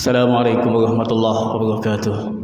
Assalamualaikum warahmatullahi wabarakatuh.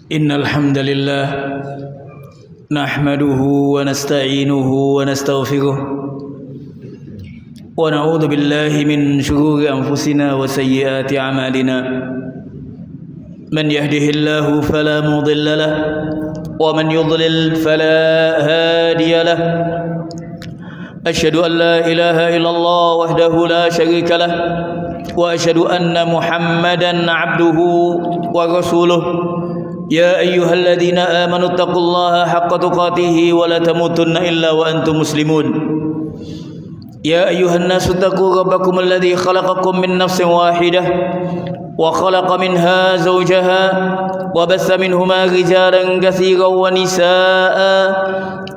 إن الحمد لله نحمده ونستعينه ونستغفره ونعوذ بالله من شرور أنفسنا وسيئات أعمالنا من يهده الله فلا مضل له ومن يضلل فلا هادي له أشهد أن لا إله إلا الله وحده لا شريك له وأشهد أن محمدا عبده ورسوله يا أيها الذين آمنوا اتقوا الله حق تقاته ولا تموتن إلا وأنتم مسلمون يا أيها الناس اتقوا ربكم الذي خلقكم من نفس واحدة وخلق منها زوجها وبث منهما رجالا كثيرا ونساء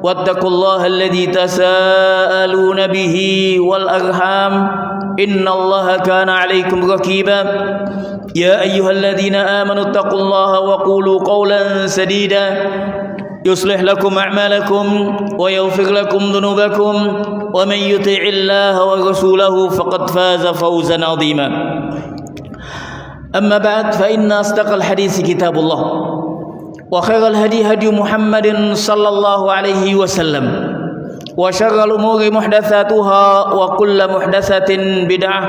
واتقوا الله الذي تساءلون به والأرحام إن الله كان عليكم رقيبا يا أيها الذين آمنوا اتقوا الله وقولوا قولا سديدا يصلح لكم أعمالكم ويغفر لكم ذنوبكم ومن يطع الله ورسوله فقد فاز فوزا عظيما أما بعد فإن أصدق الحديث كتاب الله وخير الهدي هدي محمد صلى الله عليه وسلم وشر الأمور محدثاتها وكل محدثة بدعة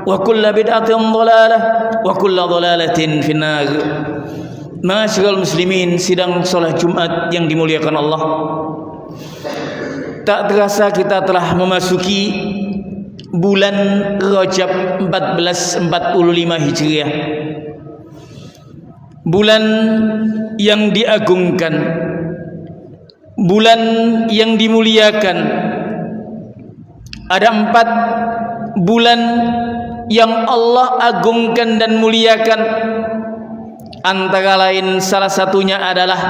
وكل بدعة ضلالة وكل ضلالة في النار. Ma'asyiral muslimin, sidang salat Jumat yang dimuliakan Allah. Tak terasa kita telah memasuki bulan Rajab 1445 Hijriah. Bulan yang diagungkan, bulan yang dimuliakan. Ada 4 bulan yang Allah agungkan dan muliakan. Antara lain salah satunya adalah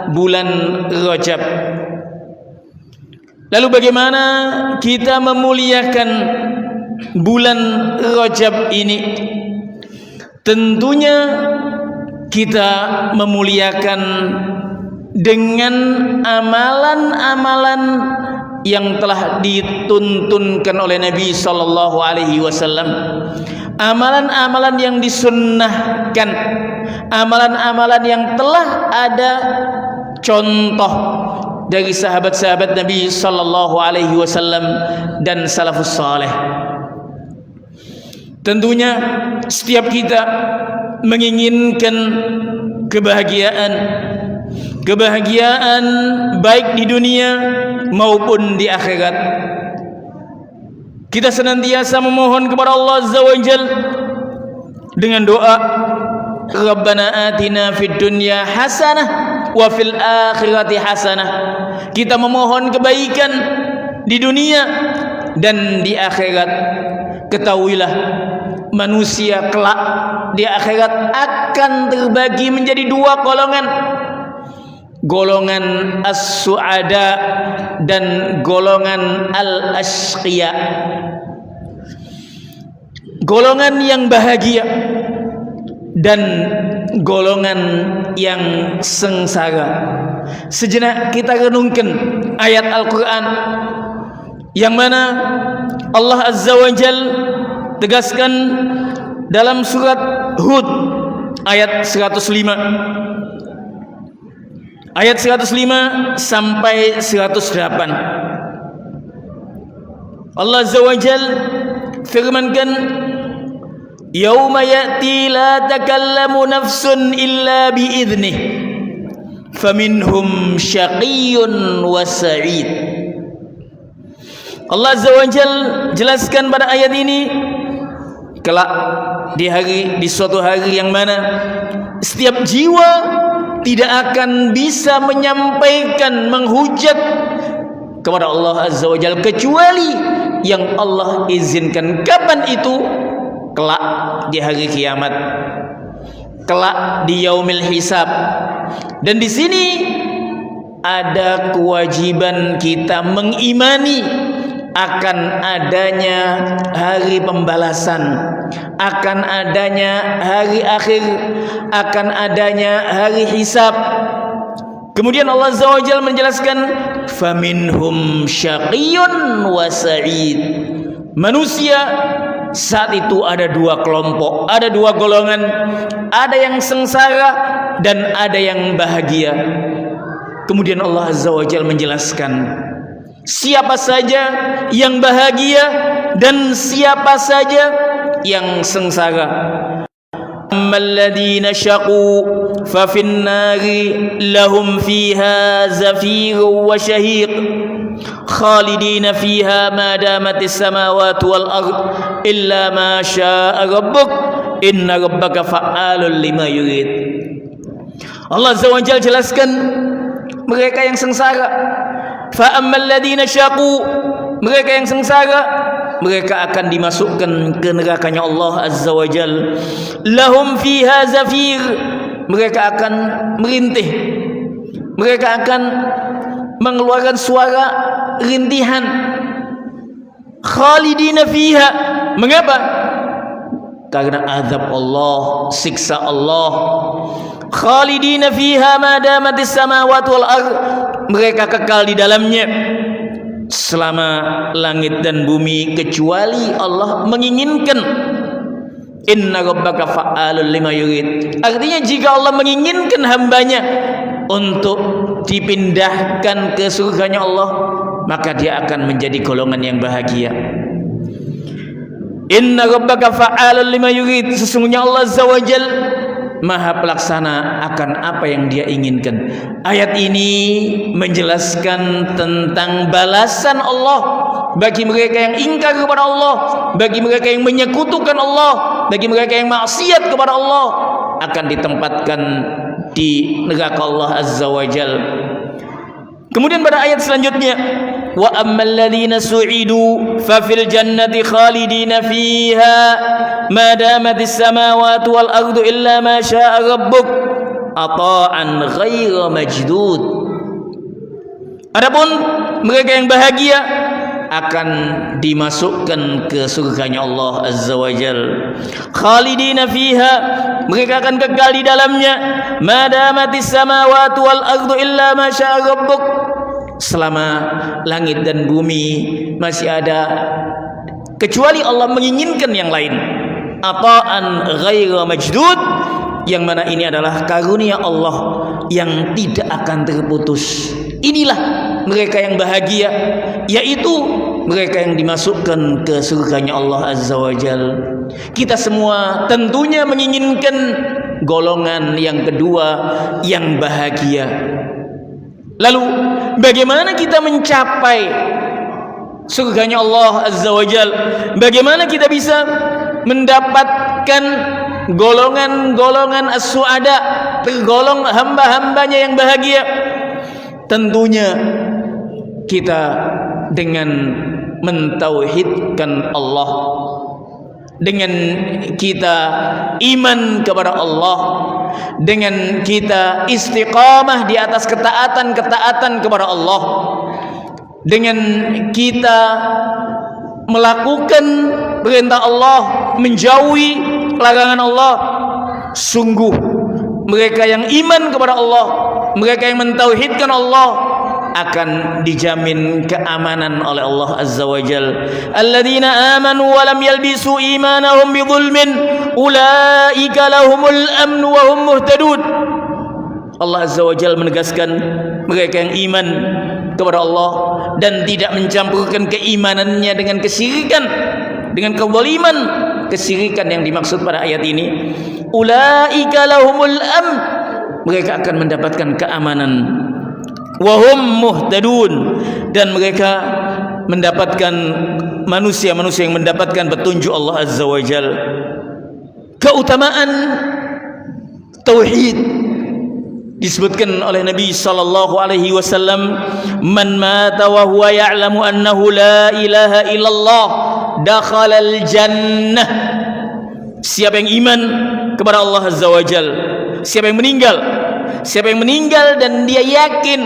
bulan Rajab. Lalu bagaimana kita memuliakan bulan Rajab ini? Tentunya kita memuliakan dengan amalan-amalan yang telah dituntunkan oleh Nabi sallallahu alaihi wasallam. Amalan-amalan yang disunnahkan, amalan-amalan yang telah ada contoh dari sahabat-sahabat Nabi sallallahu alaihi wasallam dan salafus saleh. Tentunya setiap kita menginginkan kebahagiaan baik di dunia maupun di akhirat. Kita senantiasa memohon kepada Allah Azza wa Jal dengan doa, Rabbana atina fid dunya hasanah wa fil akhirati hasanah. Kita memohon kebaikan di dunia dan di akhirat. Ketahuilah, manusia kelak di akhirat akan terbagi menjadi 2 golongan. Golongan as-su'ada dan golongan al-ashqiya. Golongan yang bahagia dan golongan yang sengsara. Sejenak kita renungkan ayat Al-Quran yang mana Allah Azza wa Jal tegaskan dalam surat Hud ayat 105 sampai 108. Allah Azza wa Jal firmankan, yauma ya'ti la takallamu nafsun illa bi'idhnih faminhum syaqiyyun wa sa'id. Allah Azza wa Jal jelaskan pada ayat ini, kelak di suatu hari yang mana setiap jiwa tidak akan bisa menyampaikan, menghujat kepada Allah Azza wa Jalla kecuali yang Allah izinkan. Kapan itu? Kelak di hari kiamat, kelak di yaumil hisab. Dan di sini ada kewajiban kita mengimani akan adanya hari pembalasan, akan adanya hari akhir, akan adanya hari hisab. Kemudian Allah Azza wa Jalla menjelaskan, faminhum syaqiyyun wa sa'id. Manusia saat itu ada dua kelompok, ada dua golongan, ada yang sengsara dan ada yang bahagia. Kemudian Allah Azza wa Jalla menjelaskan siapa saja yang bahagia dan siapa saja yang sengsara. Amalladzina syaqu fa fin nari lahum fiha zafirun wa syahiq khalidina fiha ma damatis samawati wal ard illa ma syaa rabbuk inna rabbaka fa'alul lima yurid. Allah Azza wa Jalla jelaskan mereka yang sengsara. Fa ammal ladzina syaqu, mereka yang sengsara, mereka akan dimasukkan ke nerakanya Allah Azza wa Jalla. Lahum fiha zafir, mereka akan merintih, mereka akan mengeluarkan suara rintihan. Khalidina fiha, mengapa? Karena azab Allah, siksa Allah. Khalidina fiha ma damatis samawati wal ard, mereka kekal di dalamnya selama langit dan bumi kecuali Allah menginginkan. Inna rabbaka fa'alul lima yurid, artinya jika Allah menginginkan hambanya untuk dipindahkan ke surganya Allah, maka dia akan menjadi golongan yang bahagia. Inna rabbaka fa'alul lima yurid, sesungguhnya Allah Azza wa Jalla Maha pelaksana akan apa yang dia inginkan. Ayat ini menjelaskan tentang balasan Allah bagi mereka yang ingkar kepada Allah, bagi mereka yang menyekutukan Allah, bagi mereka yang maksiat kepada Allah, akan ditempatkan di neraka Allah Azza wa Jalla. Kemudian pada ayat selanjutnya, wa ammal ladzina su'idu fa fil jannati khalidina fiha ma damatis samawati wal ardu illa ma syaa rabbuk ata'an ghaira majdud. Adapun mereka yang bahagia akan dimasukkan ke surganya Allah Azza wa Jalla. Khalidina fiha, mereka akan kekal di dalamnya. Ma damatis samawati wal ardu illa ma syaa rabbuk, selama langit dan bumi masih ada kecuali Allah menginginkan yang lain. Ata'an ghaira majdud, yang mana ini adalah karunia Allah yang tidak akan terputus. Inilah mereka yang bahagia, yaitu mereka yang dimasukkan ke surganya Allah Azza wa Jalla. Kita semua tentunya menginginkan golongan yang kedua, yang bahagia. Lalu bagaimana kita mencapai surganya Allah Azza wa Jalla? Bagaimana kita bisa mendapatkan golongan-golongan as-su'ada, tergolong hamba-hambanya yang bahagia? Tentunya kita dengan mentauhidkan Allah, dengan kita iman kepada Allah, dengan kita istiqamah di atas ketaatan kepada Allah, dengan kita melakukan perintah Allah, menjauhi larangan Allah. Sungguh mereka yang iman kepada Allah, mereka yang mentauhidkan Allah, akan dijamin keamanan oleh Allah Azza wa Jalla. Alladzina amanu wa lam yalbisu imanahum bidzulmin ulaika lahumul amnu wa hum muhtadun. Allah Azza wa Jalla menegaskan mereka yang iman kepada Allah dan tidak mencampurkan keimanannya dengan kesyirikan, dengan kezaliman. Kesyirikan yang dimaksud pada ayat ini, ulaika lahumul amn, mereka akan mendapatkan keamanan. Wahum muhtadun, dan mereka mendapatkan manusia-manusia yang mendapatkan petunjuk Allah Azza wa Jalla. Keutamaan tauhid disebutkan oleh Nabi sallallahu alaihi wasallam, man mata wa huwa ya'lamu annahu la ilaha illallah dakhalal jannah. Siapa yang iman kepada Allah Azza wa Jalla, siapa yang meninggal dan dia yakin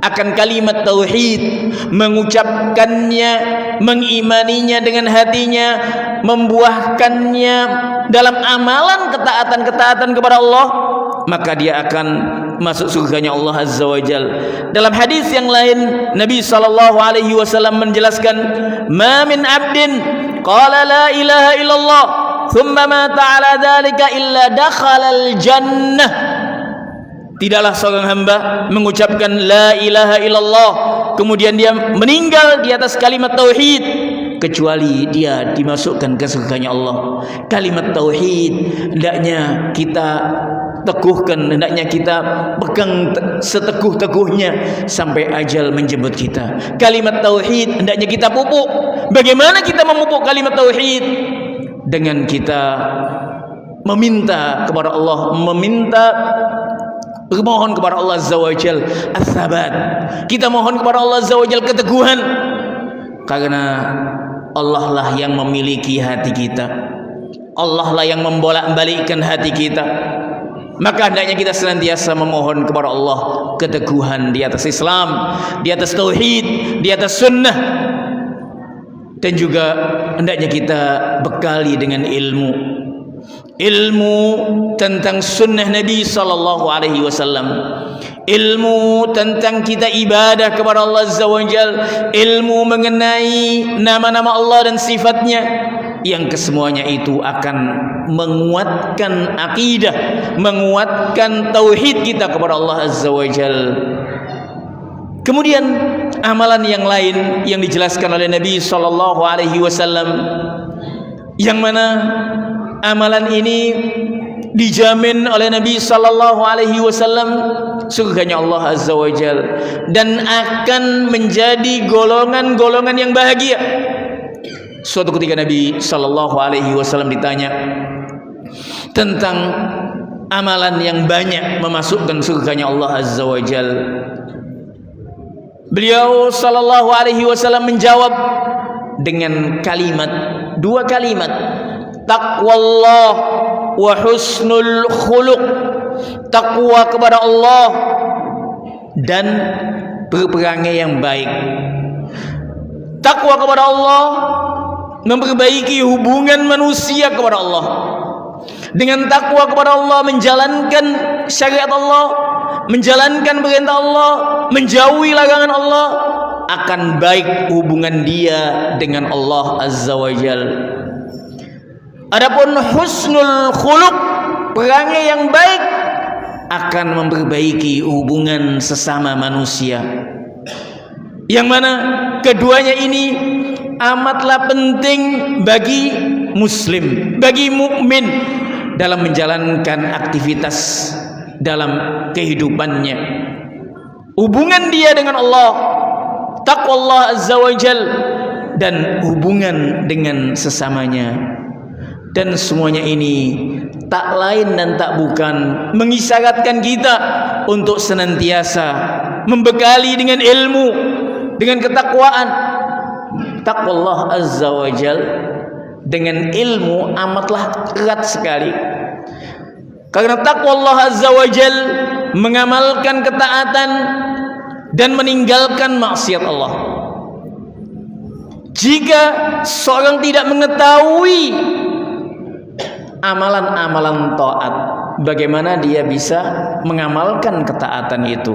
akan kalimat tauhid, mengucapkannya, mengimaninya dengan hatinya, membuahkannya dalam amalan ketaatan kepada Allah, maka dia akan masuk surganya Allah Azza wa Jalla. Dalam hadis yang lain, Nabi sallallahu alaihi wasallam menjelaskan, "Ma min 'abdin qala la ilaha illallah thumma mata ala dhalika illa dakhalal jannah. Tidaklah seorang hamba mengucapkan la ilaha illallah kemudian dia meninggal di atas kalimat tauhid kecuali dia dimasukkan ke surganya Allah. Kalimat tauhid hendaknya kita teguhkan, hendaknya kita pegang seteguh-teguhnya sampai ajal menjemput kita. Kalimat tauhid hendaknya kita pupuk. Bagaimana kita memupuk kalimat tauhid? Dengan kita meminta kepada Allah, bermohon kepada Allah Azza wa Jal as-sabat. Kita mohon kepada Allah Azza wa Jal keteguhan, karena Allah lah yang memiliki hati kita, Allah lah yang membolak-balikkan hati kita. Maka hendaknya kita senantiasa memohon kepada Allah keteguhan di atas Islam, di atas tauhid, di atas sunnah. Dan juga hendaknya kita bekali dengan ilmu tentang sunnah Nabi sallallahu alaihi wasallam, ilmu tentang kita ibadah kepada Allah Azza wa Jalla, ilmu mengenai nama-nama Allah dan sifatnya, yang kesemuanya itu akan menguatkan akidah, menguatkan tauhid kita kepada Allah Azza wa Jalla. Kemudian amalan yang lain yang dijelaskan oleh Nabi sallallahu alaihi wasallam, yang mana amalan ini dijamin oleh Nabi sallallahu alaihi wasallam surganya Allah Azza wa Jalla dan akan menjadi golongan-golongan yang bahagia. Suatu ketika Nabi sallallahu alaihi wasallam ditanya tentang amalan yang banyak memasukkan surganya Allah Azza wa Jalla. Beliau sallallahu alaihi wasallam menjawab dengan dua kalimat, taqwallah wa husnul khuluq. Takwa kepada Allah dan berperangai yang baik. Takwa kepada Allah memperbaiki hubungan manusia kepada Allah. Dengan takwa kepada Allah menjalankan syariat Allah, menjalankan perintah Allah, menjauhi larangan Allah, akan baik hubungan dia dengan Allah Azza wa Jalla. Adapun husnul khuluq, perangai yang baik, akan memperbaiki hubungan sesama manusia. Yang mana keduanya ini amatlah penting bagi muslim, bagi mukmin dalam menjalankan aktivitas dalam kehidupannya. Hubungan dia dengan Allah, taqwa Allah Azza wa Jal, dan hubungan dengan sesamanya. Dan semuanya ini tak lain dan tak bukan mengisyaratkan kita untuk senantiasa membekali dengan ilmu, dengan ketakwaan. Taqwa Allah Azza wa Jal dengan ilmu amatlah erat sekali. Karena takwa Allah Azza wa Jal mengamalkan ketaatan dan meninggalkan maksiat Allah. Jika seorang tidak mengetahui amalan-amalan taat, bagaimana dia bisa mengamalkan ketaatan itu?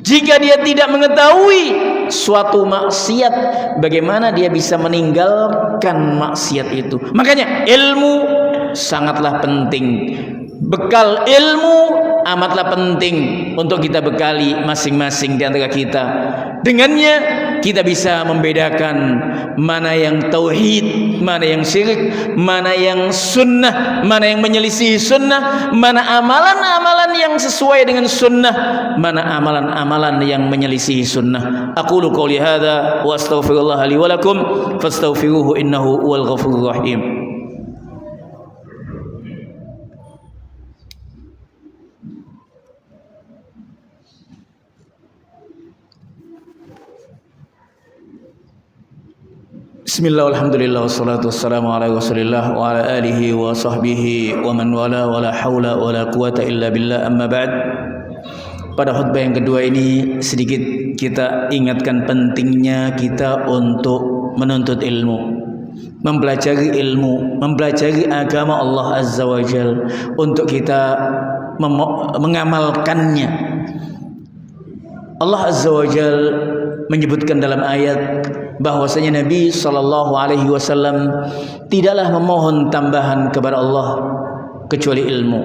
Jika dia tidak mengetahui suatu maksiat, bagaimana dia bisa meninggalkan maksiat itu? Makanya ilmu sangatlah penting. Bekal ilmu amatlah penting untuk kita bekali masing-masing di antara kita. Dengannya kita bisa membedakan mana yang tauhid, mana yang syirik, mana yang sunnah, mana yang menyelisih sunnah, mana amalan-amalan yang sesuai dengan sunnah, mana amalan-amalan yang menyelisih sunnah. Aqulu qouli hadza wa astaghfirullah li wa lakum fastaghfiruhu innahu huwal ghafurur rahim. Bismillah, alhamdulillah, wassalatu wassalamu ala rasulillah wa ala alihi wa sahbihi wa man wala wa la hawla wa la quwata illa billah, amma ba'd. Pada khutbah yang kedua ini sedikit kita ingatkan pentingnya kita untuk menuntut ilmu, mempelajari ilmu, mempelajari agama Allah Azza wa Jal, untuk kita mengamalkannya. Allah Azza wa Jal menyebutkan dalam ayat bahwasanya Nabi SAW tidaklah memohon tambahan kepada Allah kecuali ilmu.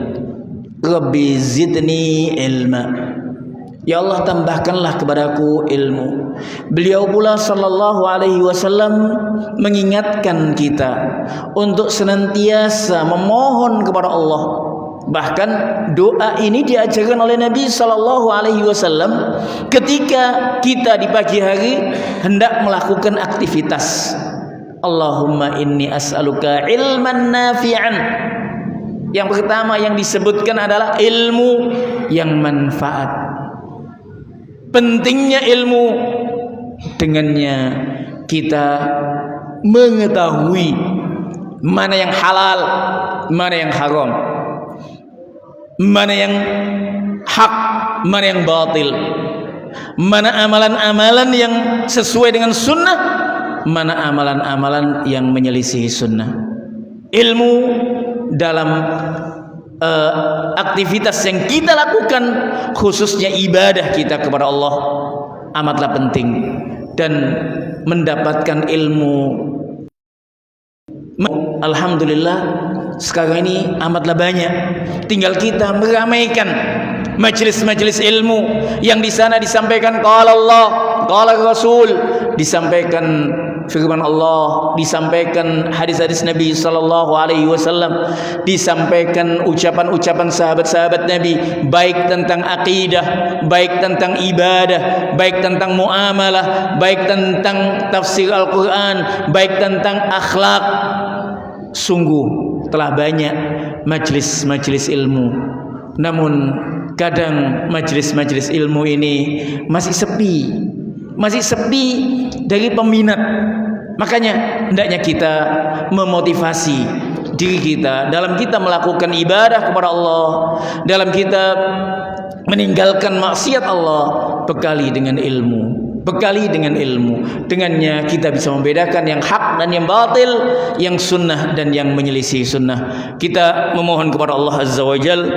Rabbi zidni ilma. Ya Allah, tambahkanlah kepadaku ilmu. Beliau pula SAW mengingatkan kita untuk senantiasa memohon kepada Allah. Bahkan doa ini diajarkan oleh Nabi SAW ketika kita di pagi hari hendak melakukan aktivitas. Allahumma inni as'aluka ilman nafi'an. Yang pertama yang disebutkan adalah ilmu yang manfaat. Pentingnya ilmu, dengannya kita mengetahui mana yang halal, mana yang haram, mana yang hak, mana yang batil, mana amalan-amalan yang sesuai dengan sunnah, mana amalan-amalan yang menyelisihi sunnah. Ilmu dalam aktivitas yang kita lakukan, khususnya ibadah kita kepada Allah, amatlah penting. Dan mendapatkan ilmu, alhamdulillah sekarang ini amatlah banyak. Tinggal kita meramaikan majelis-majelis ilmu yang di sana disampaikan qala Allah, qala Rasul, disampaikan firman Allah, disampaikan hadis-hadis Nabi SAW, disampaikan ucapan-ucapan sahabat-sahabat Nabi, baik tentang akidah, baik tentang ibadah, baik tentang muamalah, baik tentang tafsir Al-Quran, baik tentang akhlak. Sungguh telah banyak majelis-majelis ilmu, namun kadang majelis-majelis ilmu ini masih sepi dari peminat. Makanya hendaknya kita memotivasi diri kita dalam kita melakukan ibadah kepada Allah, dalam kita meninggalkan maksiat Allah, bekali dengan ilmu. Dengannya kita bisa membedakan yang hak dan yang batil, yang sunnah dan yang menyelisih sunnah. Kita memohon kepada Allah Azza wa Jalla,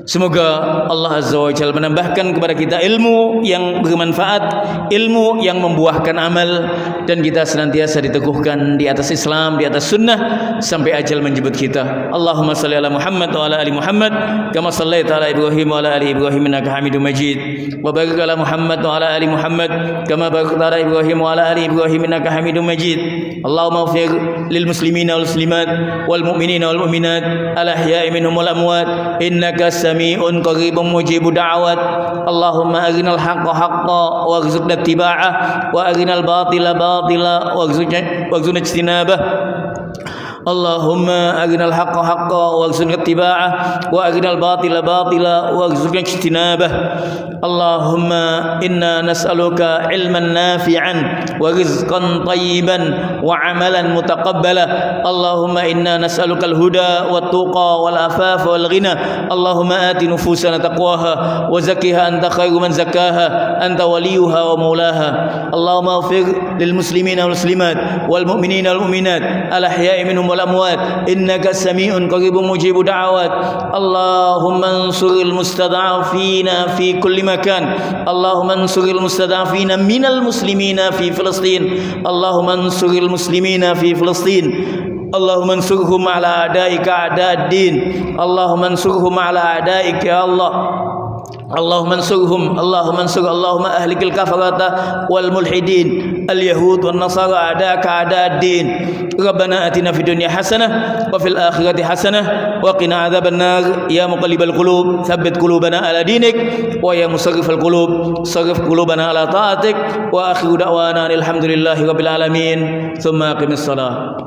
semoga Allah Azza wa Jalla menambahkan kepada kita ilmu yang bermanfaat, ilmu yang membuahkan amal, dan kita senantiasa diteguhkan di atas Islam, di atas sunnah sampai ajal menjemput kita. Allahumma salli ala Muhammad wa ala ali Muhammad kama sallaita ala Ibrahim wa ala ali Ibrahim innaka Hamidum Majid. Wa barik ala Muhammad wa ala ali Muhammad kama barakta ala Ibrahim wa ala ali Ibrahim innaka Hamidum Majid. Allahumma ighfir lil muslimina wal muslimat wal mu'minina wal mu'minat al ahya'i minhum wal amwat innaka sami'un qaribun mujibud da'awat. Allahumma arinal haqqa haqqan warzuqna ittiba'ah wa arinal batila batila warzuqna ijtinabah. Allahumma arinal haqqa haqqan warzuqna ittiba'ah wa arinal batila batila warzuqna ijtinabah. Allahumma inna nas'aluka ilman nafi'an wa rizqan tayyiban wa amalan mutaqabbala. Allahumma inna nas'aluka al-huda wat tuqa wal afafa wal ghina. Allahumma ati nufusana taqwaha wa zakkiha anta khairu man zakkaha anta waliyuha wa maulaha. Allahumma ighfir lil muslimina wal muslimat wal mu'minina wal mu'minat al ahya'i minhum wal amwat innaka sami'un qaribun mujibud da'awat. Allahumma ansuril mustada'afina fi kulli makan. Allahumma ansuril mustada'afina minal muslimina fi Filistin. Allahumma ansuril muslimina fi Filistin. Allahumma ansurhum ala a'daika a'dad-din. Allahumma ansurhum ala a'daika ya Allah. Allahumma ansurhum, Allahumma ansur, Allahumma ahlikil kafarata wal mulhidin al yahud wan nasara a'daka a'dad-din. Rabbana atina fid dunya hasanah wa fil akhirati hasanah wa qina adzabannar. Ya muqallibal qulub tsabbit qulubana ala dinik wa ya musarrifal qulub sarrif qulubana ala ta'atik. Wa akhiru da'wana alhamdulillahi rabbil alamin. Tsumma aqimis shalah.